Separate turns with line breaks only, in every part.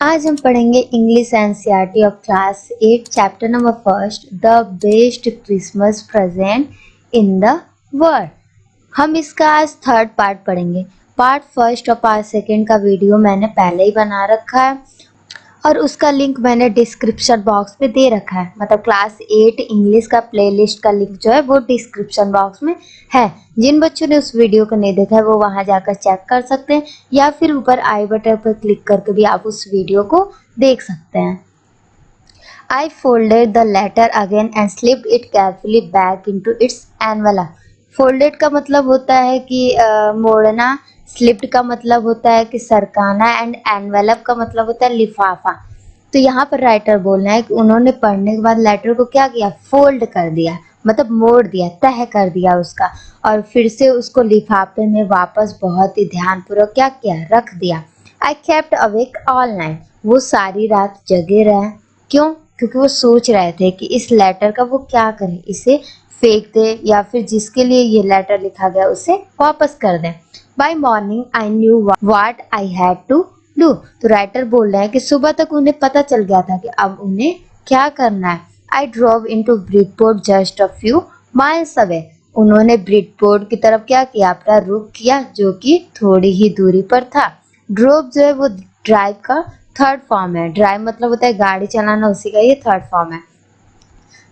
आज हम पढ़ेंगे English NCERT of class 8 chapter number first the best Christmas present in the world. हम इसका आज थर्ड पार्ट पढ़ेंगे। पार्ट फर्स्ट और पार्ट सेकंड का वीडियो मैंने पहले ही बना रखा है और उसका लिंक मैंने डिस्क्रिप्शन बॉक्स में दे रखा है। मतलब क्लास 8 इंग्लिश का प्लेलिस्ट का लिंक जो है वो डिस्क्रिप्शन बॉक्स में है। जिन बच्चों ने उस वीडियो को नहीं देखा है वो वहां जाकर चेक कर सकते हैं या फिर ऊपर आई बटन पर क्लिक करके भी आप उस वीडियो को देख सकते हैं। I folded the letter again and slipped it carefully back into its envelope. Folded का मतलब होता है कि मोड़ना, slipped का मतलब होता है कि सरकाना एंड envelope का मतलब होता है लिफाफा। तो यहाँ पर राइटर बोलना है कि उन्होंने पढ़ने के बाद लेटर को क्या किया, फोल्ड कर दिया, मतलब मोड़ दिया, तह कर दिया उसका, और फिर से उसको लिफाफे में वापस बहुत ही ध्यानपूर्वक क्या किया, रख दिया। I kept awake all night. वो सारी रात जगे रहे। क्यों? क्योंकि वो सोच रहे थे कि इस लेटर का वो क्या करें, इसे फेंक दे या फिर जिसके लिए ये लेटर लिखा गया उसे वापस कर दें। By morning I knew what I had to do. तो राइटर बोल रहे हैं कि सुबह तक उन्हें पता चल गया था कि अब उन्हें क्या करना है। I drove into Bridport just a few miles away. उन्होंने ब्रिडपोर्ट की तरफ क्या किया, अपना रुख किया, जो कि थोड़ी ही दूरी पर था। ड्रोव जो है वो ड्राइव का थर्ड फॉर्म है। ड्राइव मतलब होता है गाड़ी चलाना, उसी का ये थर्ड फॉर्म है।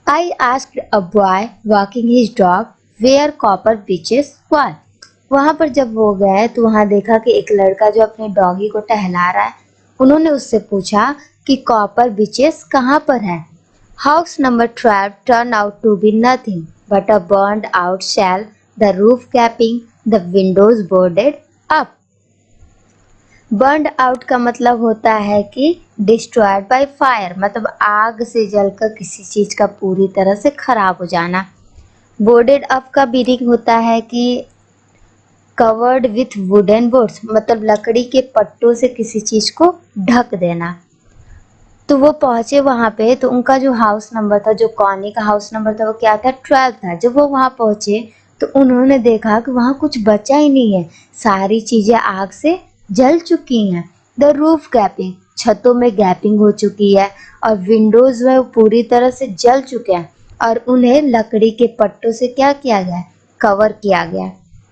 I asked a boy walking his dog where Copper Beeches were. वहां पर जब वो गए तो वहां देखा कि एक लड़का जो अपने डॉगी को टहला रहा है। उन्होंने उससे पूछा कि कॉपर बीचेस कहाँ पर है। House number 12 turn out to be nothing but a burned out shell, the roof capping, the windows boarded up. Burned out का मतलब होता है कि डिस्ट्रॉयड बाय फायर, मतलब आग से जलकर किसी चीज का पूरी तरह से खराब हो जाना। बोर्डेड अप का मीनिंग होता है कि कवर्ड विथ वुडन बोर्ड्स, मतलब लकड़ी के पट्टों से किसी चीज को ढक देना। तो वो पहुंचे वहां पे, तो उनका जो हाउस नंबर था, जो कॉलोनी का हाउस नंबर था, वो क्या था, 12 था। जब वो वहां पहुंचे तो उन्होंने देखा कि वहां कुछ बचा ही नहीं है, सारी चीजें आग से जल चुकी हैं। द रूफ गैपिंग, छतों में गैपिंग हो चुकी है, और विंडोज में पूरी तरह से जल चुके हैं, और उन्हें लकड़ी के पट्टों से क्या किया गया, कवर किया गया।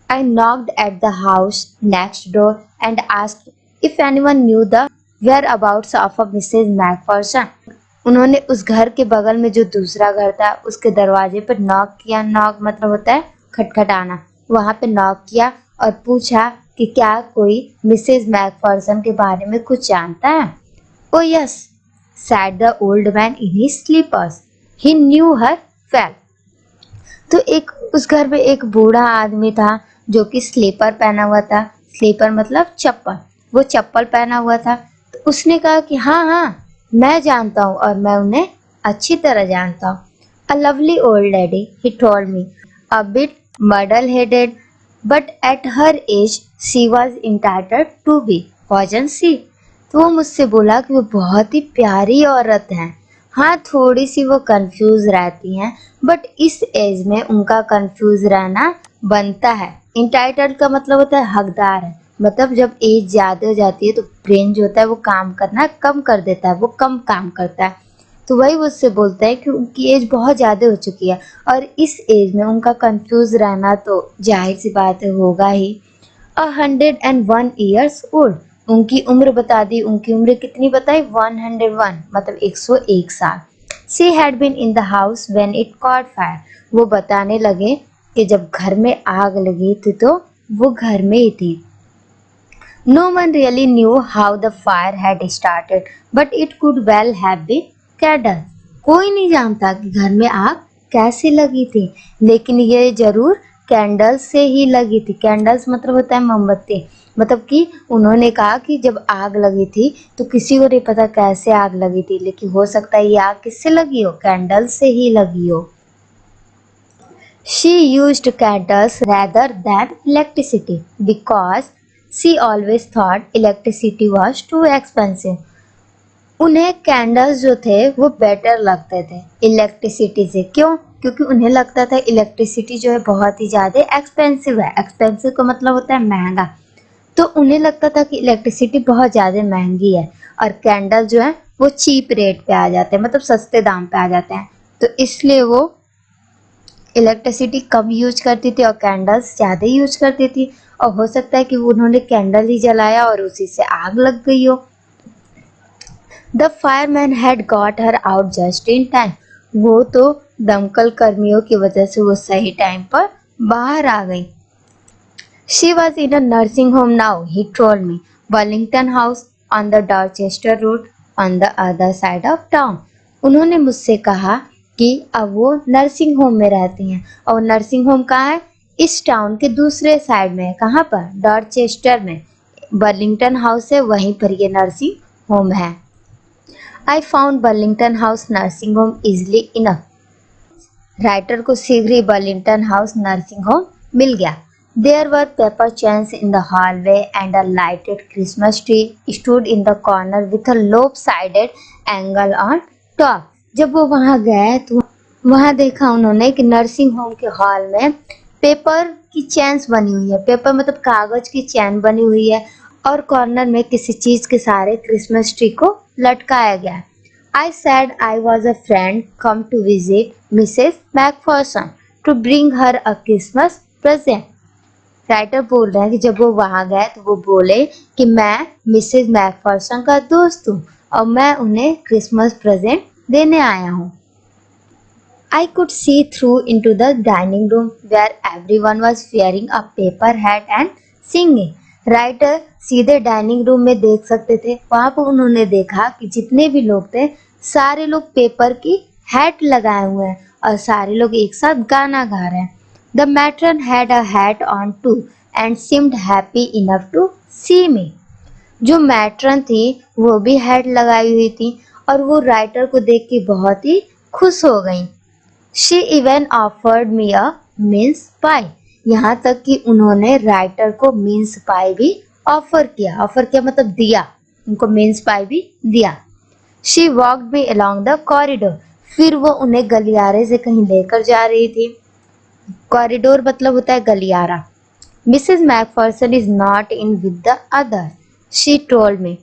I knocked at the house next door and asked if anyone knew the whereabouts of a Mrs McPherson. उन्होंने उस घर के बगल में जो दूसरा घर था उसके दरवाजे पर नॉक किया। नॉक मतलब होता है खटखटाना। वहां पे नॉक किया और पूछा कि क्या कोई मिसेज मैकफर्सन के बारे में कुछ जानता है। Oh yes said the old man in his slippers, he knew her well. तो एक उस घर में एक बूढ़ा आदमी था जो कि स्लीपर पहना हुआ था। स्लीपर मतलब चप्पल, वो चप्पल पहना हुआ था। तो उसने कहा कि हाँ हाँ मैं जानता हूँ और मैं उन्हें अच्छी तरह जानता हूँ। A lovely old lady, he told me, a bit muddle headed, but at her age she was entitled to be, wasn't she. तो वो मुझसे बोला कि वो बहुत ही प्यारी औरत हैं। हाँ थोड़ी सी वो कंफ्यूज रहती हैं, बट इस एज में उनका कंफ्यूज रहना बनता है। इंटाइटल्ड का मतलब होता है हकदार है, मतलब जब एज ज़्यादा हो जाती है तो ब्रेन जो होता है वो काम करना कम कर देता है, वो कम काम करता है। तो वही मुझसे बोलता है कि उनकी एज बहुत ज़्यादा हो चुकी है और इस एज में उनका कंफ्यूज रहना तो जाहिर सी बात है होगा ही। 101 ईयर्स ओल्ड, उनकी उम्र बता दी। उनकी उम्र कितनी बताई, 101 मतलब 101 साल। She had been in the house when it caught fire, वो बताने लगे कि जब घर में आग लगी थी तो वो घर में ही थी। No one really knew how the fire had started, but it could well have been candle. कोई नहीं जानता कि घर में आग कैसे लगी थी, लेकिन ये जरूर कैंडल्स से ही लगी थी। कैंडल्स मतलब होता है मोमबत्ती, मतलब कि उन्होंने कहा कि जब आग लगी थी तो किसी को नहीं पता कैसे आग लगी थी, लेकिन हो सकता है ये आग किससे लगी हो, कैंडल्स से ही लगी हो। She used candles rather than electricity because she always thought electricity was too expensive. उन्हें कैंडल्स जो थे वो बेटर लगते थे इलेक्ट्रिसिटी से। क्यों? क्योंकि उन्हें लगता था इलेक्ट्रिसिटी जो है बहुत ही ज़्यादा एक्सपेंसिव है। एक्सपेंसिव का मतलब होता है महंगा। तो उन्हें लगता था कि इलेक्ट्रिसिटी बहुत ज़्यादा महंगी है और कैंडल जो है वो चीप रेट पे आ जाते हैं, मतलब सस्ते दाम पे आ जाते हैं। तो इसलिए वो इलेक्ट्रिसिटी कम यूज करती थी और कैंडल्स ज़्यादा यूज करती थी। और हो सकता है कि उन्होंने कैंडल ही जलाया और उसी से आग लग गई हो। The fireman had got her out just in time. वो तो दमकल कर्मियों की वजह से वो सही टाइम पर बाहर आ गई। She was in a nursing home now, he told me, Burlington house on the Dorchester road on the other side of town. उन्होंने मुझसे कहा कि अब वो नर्सिंग होम में रहती हैं और नर्सिंग होम कहाँ है? इस टाउन के दूसरे साइड में है। कहाँ पर? डॉर्चेस्टर में। बर्लिंगटन हाउस है, वहीं पर ये नर्सिंग होम है। I found Burlington house nursing home easily enough. Writer को शीघ्र ही बर्लिंगटन हाउस नर्सिंग होम मिल गया। There were paper chains in the hallway and a lighted Christmas tree stood in the corner with a lopsided angle on top. जब वो वहाँ गए तो वहाँ देखा उन्होंने कि नर्सिंग होम के हॉल में पेपर की चेन्स बनी हुई है। पेपर मतलब कागज की चैन बनी हुई है और कॉर्नर में किसी चीज के सहारे क्रिसमस ट्री को लटकाया गया। I said I was a friend come to visit Mrs. Macpherson to bring her a Christmas present. Writer बोल रहे हैं कि जब वो वहाँ गए तो वो बोले कि मैं मिसेज मैकफर्सन का दोस्त हूँ और मैं उन्हें क्रिसमस प्रेजेंट देने आया हूँ। I could see through into the dining room where everyone was wearing a paper hat and singing. Writer सीधे डाइनिंग रूम में देख सकते थे। वहाँ पर उन्होंने देखा कि जितने भी लोग थे सारे लोग पेपर की हैट लगाए हुए हैं और सारे लोग एक साथ गाना गा रहे हैं। The matron had a hat on too and seemed happy enough to see me. जो मैट्रन थी वो भी हैट लगाई हुई थी और वो राइटर को देख के बहुत ही खुश हो गई। She even offered me a mince pie. यहाँ तक कि उन्होंने राइटर को मिन्स पाई भी ऑफर किया। ऑफर किया मतलब दिया, उनको मिन्स पाई भी दिया। She walked me along the corridor. फिर वो उन्हें गलियारे से कहीं लेकर जा रही थी। कॉरिडोर मतलब होता है गलियारा। Mrs McPherson is not in with the other, she told me.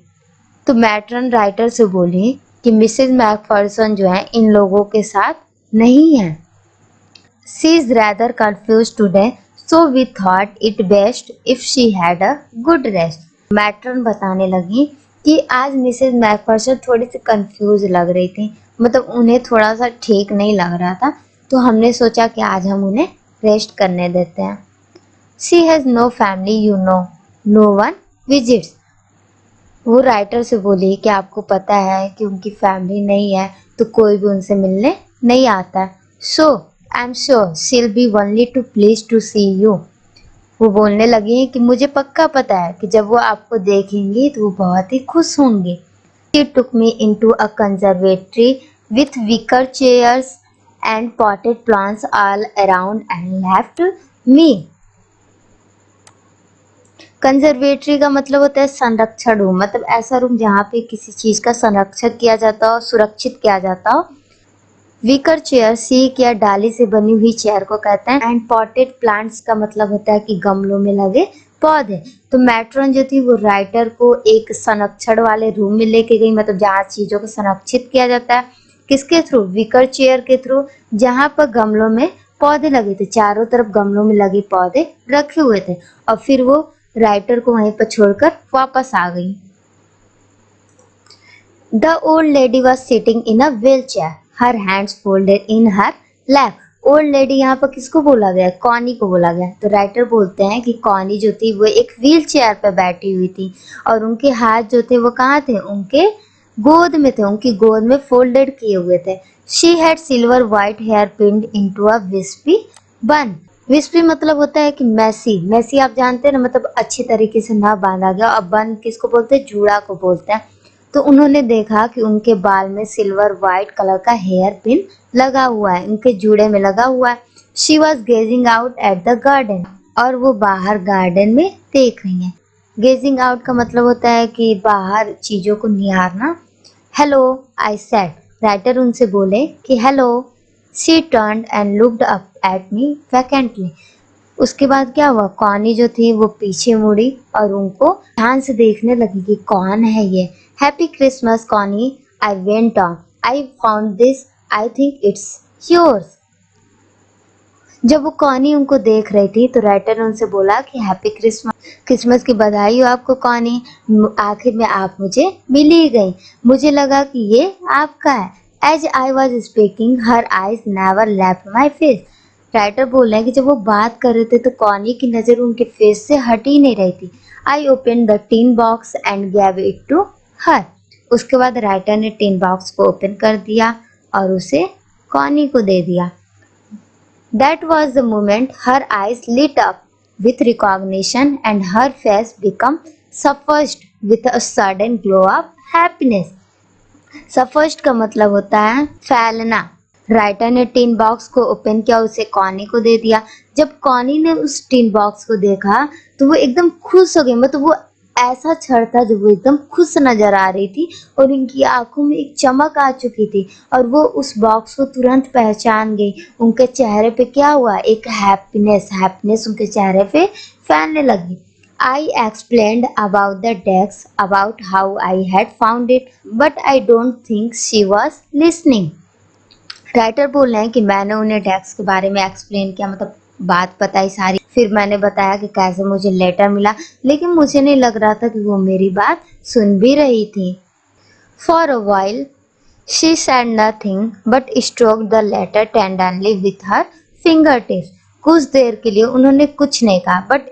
तो मैट्रन राइटर से बोली कि मिसेज मैकफर्सन जो है इन लोगों के साथ नहीं है। She is rather confused today, so we thought it best if she had a good rest. Matron बताने लगी कि आज मिसेज मैकफर्सन थोड़ी सी कंफ्यूज लग रही थी, मतलब उन्हें थोड़ा सा ठीक नहीं लग रहा था, तो हमने सोचा कि आज हम उन्हें रेस्ट करने देते हैं। She has no family, you know, no one visits. वो राइटर से बोली कि आपको पता है कि उनकी फैमिली नहीं है तो कोई भी उनसे मिलने नहीं आता। So I am sure she will be only too pleased to see you. वो बोलने लगी कि मुझे पक्का पता है कि जब वो आपको देखेंगी तो वो बहुत ही खुश होंगी। She took me into a conservatory with wicker chairs and potted plants all around and left me. Conservatory का मतलब होता है संरक्षण रूम, मतलब ऐसा रूम जहाँ पे किसी चीज का संरक्षण किया जाता हो, सुरक्षित किया जाता हो। विकर चेयर सीक या डाली से बनी हुई चेयर को कहते हैं। एंड पॉटेड प्लांट्स का मतलब होता है कि गमलों में लगे पौधे। तो मैट्रन जो थी वो राइटर को एक संरक्षण वाले रूम में लेके गई, मतलब जहाँ चीजों को संरक्षित किया जाता है। किसके थ्रू? विकर चेयर के थ्रू, जहाँ पर गमलों में पौधे लगे थे। चारों तरफ गमलों में लगे पौधे रखे हुए थे और फिर वो राइटर को वहीं पर छोड़कर वापस आ गई। The old lady was sitting in a wheelchair, her hands folded in her lap. Old lady यहाँ पर किसको बोला गया? कॉनी को बोला गया। तो राइटर बोलते हैं कि कॉनी जो थी वो एक व्हील चेयर पर बैठी हुई थी और उनके हाथ जो थे वो कहाँ थे? उनके गोद में थे, उनकी गोद में फोल्डेड किए हुए थे। She had silver white hair pinned into a wispy bun. Wispy मतलब होता है कि मैसी। मैसी आप जानते हैं ना, मतलब अच्छी तरीके से ना बांधा गया। और बन किसको बोलते हैं? जूड़ा को बोलते हैं। तो उन्होंने देखा कि उनके बाल में सिल्वर व्हाइट कलर का हेयर पिन लगा हुआ है, उनके जूड़े में लगा हुआ है। She was gazing out at the garden, और वो बाहर गार्डन में देख रही हैं। गेजिंग आउट का मतलब होता है कि बाहर चीजों को निहारना। हेलो आई सेड, राइटर उनसे बोले कि hello. She turned and looked up at me vacantly. उसके बाद क्या हुआ? कॉनी जो थी वो पीछे मुड़ी और उनको ध्यान से देखने लगी कि कौन है ये। Happy Christmas Connie, I went on, I found this, I think it's yours. जब वो कॉनी उनको देख रही थी तो राइटर ने उनसे बोला कि हैप्पी क्रिसमस, क्रिसमस की बधाई हो आपको कॉनी, आखिर में आप मुझे मिल ही गई, मुझे लगा कि ये आपका है। As I was speaking her eyes never left my face. Writer बोल रहे हैं कि जब वो बात कर रहे थे तो कॉनी की नज़र उनके फेस से हट ही नहीं रही थी। I open the tin box and gave it to her. उसके बाद राइटर ने टिन बॉक्स को ओपन कर दिया और उसे कॉनी को दे दिया। That was the moment her eyes lit up with recognition and her face became suffused with a sudden glow of happiness. Suffused का मतलब होता है फैलना। राइटर ने टिन बॉक्स को ओपन किया, उसे कॉनी को दे दिया। जब कॉनी ने उस टिन बॉक्स को देखा तो वो एकदम खुश हो गई, मतलब वो ऐसा क्षण था जब वो एकदम खुश नजर आ रही थी और उनकी आंखों में एक चमक आ चुकी थी और वो उस बॉक्स को तुरंत पहचान गई। उनके चेहरे पे क्या हुआ, एक हैप्पीनेस उनके चेहरे पे फैलने लगी। I explained about the desk, about how I had found it, but I don't think she was listening. Writer बोल रहे हैं कि मैंने उन्हें डेस्क के बारे में एक्सप्लेन किया, मतलब बात बताई सारी। फिर मैंने बताया कि कैसे मुझे लेटर मिला, लेकिन मुझे नहीं लग रहा था कि वो मेरी बात सुन भी रही थी। For a while she said nothing but stroke the letter tenderly with her finger tips. कुछ देर के लिए उन्होंने कुछ नहीं कहा, बट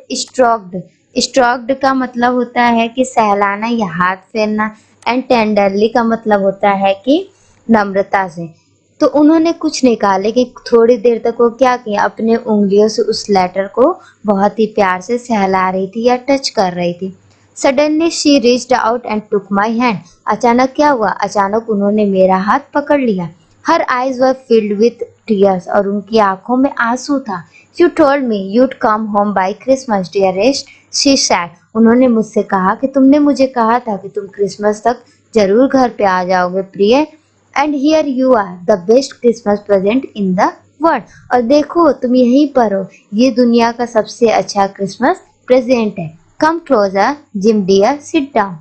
स्ट्रोक्ड का मतलब होता है कि सहलाना या हाथ फेरना, एंड टेंडरली का मतलब होता है कि नम्रता से। तो उन्होंने कुछ नहीं कहा, लेकिन थोड़ी देर तक वो क्या किया, अपने उंगलियों से उस लेटर को बहुत ही प्यार से सहला रही थी या टच कर रही थी। Suddenly she reached out and took my hand. अचानक क्या हुआ, अचानक उन्होंने मेरा हाथ पकड़ लिया। Her eyes were filled with tears, और उनकी आंखों में आंसू था। You told me you'd come home by Christmas dearest, she said. उन्होंने मुझसे कहा कि तुमने मुझे कहा था कि तुम क्रिसमस तक जरूर घर पे आ जाओगे प्रिय। And here you are the best Christmas present in the world. और देखो तुम यहीं पर हो, ये दुनिया का सबसे अच्छा क्रिसमस प्रेजेंट है। Come closer Jim dear, sit down.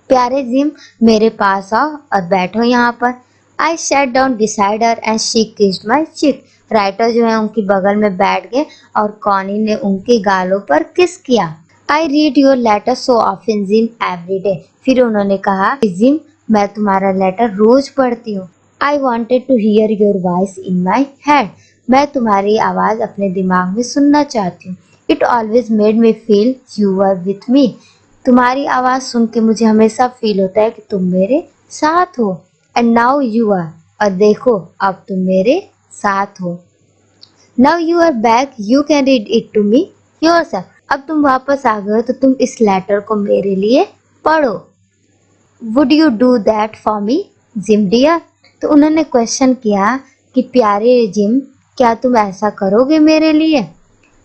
प्यारे जिम, मेरे पास आओ और बैठो यहाँ पर। I sat down beside her and she kissed my cheek. Writer जो है उनकी बगल में बैठ गए और कॉनी ने उनके गालों पर किस किया। I read your letter so often Jim every day. फिर उन्होंने कहा, जिम मैं तुम्हारा लेटर रोज पढ़ती हूँ। I wanted to hear your voice in my head. मैं तुम्हारी आवाज़ अपने दिमाग में सुनना चाहती हूँ। It always made me feel you are with me. तुम्हारी आवाज़ सुन के मुझे हमेशा फील होता है कि तुम मेरे साथ हो। एंड नाउ यू आर, और देखो अब तुम मेरे साथ हो। Now you are back, you can read it to me yourself. अब तुम वापस आ गए हो तो तुम इस लेटर को मेरे लिए पढ़ो। Would you do that for me Jim dear. तो उन्होंने क्वेश्चन किया कि प्यारे जिम, क्या तुम ऐसा करोगे मेरे लिए।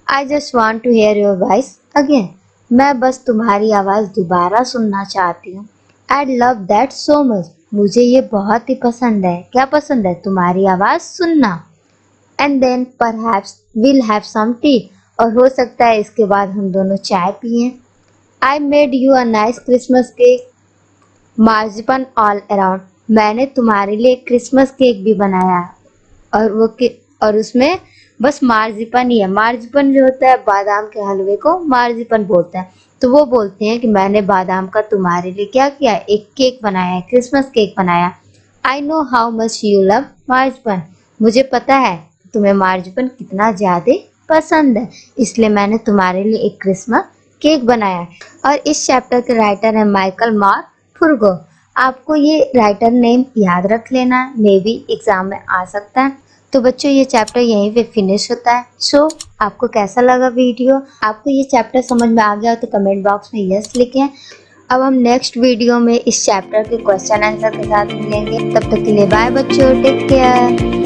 I just want to hear your voice again. मैं बस तुम्हारी आवाज़ दोबारा सुनना चाहती हूँ। I love that so much. मुझे ये बहुत ही पसंद है। क्या पसंद है, तुम्हारी आवाज़ सुनना। And then perhaps will have some tea. और हो सकता है इसके बाद हम दोनों चाय पिएं। I made you a nice Christmas cake, marzipan all around. मैंने तुम्हारे लिए क्रिसमस केक भी बनाया है और और उसमें बस मार्जिपन ही है। मार्जिपन जो होता है बादाम के हलवे को मार्जिपन बोलते हैं। तो वो बोलते हैं कि मैंने बादाम का तुम्हारे लिए क्या किया, एक केक बनाया है, क्रिसमस केक बनाया। I know how much you love marzipan. मुझे पता है तुम्हें मार्जिपन कितना ज़्यादा पसंद है, इसलिए मैंने तुम्हारे लिए एक क्रिसमस केक बनाया है। और इस चैप्टर के राइटर है माइकल मार्क फुर्गो। आपको ये राइटर नेम याद रख लेना, मे बी एग्जाम में आ सकता है। तो बच्चों ये चैप्टर यहीं पे फिनिश होता है। सो आपको कैसा लगा वीडियो, आपको ये चैप्टर समझ में आ गया तो कमेंट बॉक्स में यस लिखें। अब हम नेक्स्ट वीडियो में इस चैप्टर के क्वेश्चन आंसर के साथ मिलेंगे। तब तक के लिए बाय बच्चों, टेक केयर।